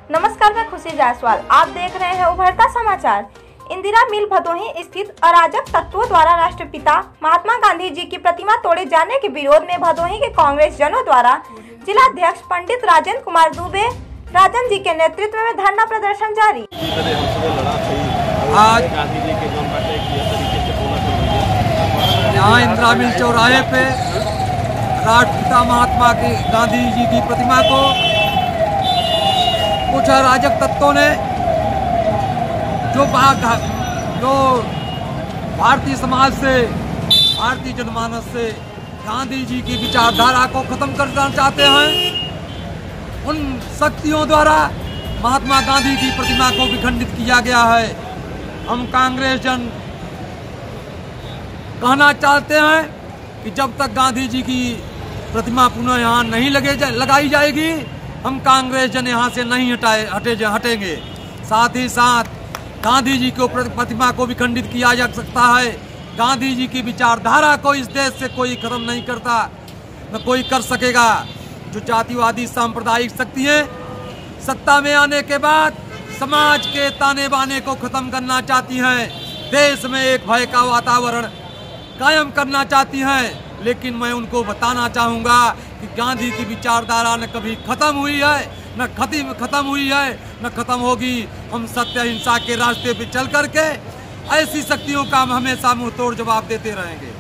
नमस्कार, मैं खुशी जायसवाल। आप देख रहे हैं उभरता समाचार। इंदिरा मिल भदोही स्थित अराजक तत्वों द्वारा राष्ट्रपिता महात्मा गांधी जी की प्रतिमा तोड़े जाने के विरोध में भदोही के कांग्रेस जनों द्वारा जिलाध्यक्ष पंडित राजेंद्र कुमार दुबे राजन जी के नेतृत्व में धरना प्रदर्शन जारी। आज यहाँ इंदिरा मिल चौराहे पे राष्ट्रपिता महात्मा गांधी जी की प्रतिमा को कुछ अराजक तत्वों ने जो भारतीय समाज से, भारतीय जनमानस से गांधी जी की विचारधारा को खत्म करना चाहते हैं, उन शक्तियों द्वारा महात्मा गांधी की प्रतिमा को विखंडित किया गया है। हम कांग्रेस जन कहना चाहते हैं कि जब तक गांधी जी की प्रतिमा पुनः यहाँ नहीं लगाई जाएगी, हम कांग्रेस जन यहाँ से नहीं हटेंगे। साथ ही साथ गांधी जी को प्रतिमा को विखंडित किया जा सकता है। गांधी जी की विचारधारा को इस देश से कोई खत्म नहीं करता, न कोई कर सकेगा। जो जातिवादी सांप्रदायिक शक्तियाँ सत्ता में आने के बाद समाज के ताने बाने को खत्म करना चाहती हैं, देश में एक भय का वातावरण कायम करना चाहती हैं, लेकिन मैं उनको बताना चाहूँगा कि गांधी की विचारधारा न कभी खत्म हुई है, न खत्म हुई है, न खत्म होगी। हम सत्य अहिंसा के रास्ते पे चल करके ऐसी शक्तियों का हम हमेशा मुंह तोड़ जवाब देते रहेंगे।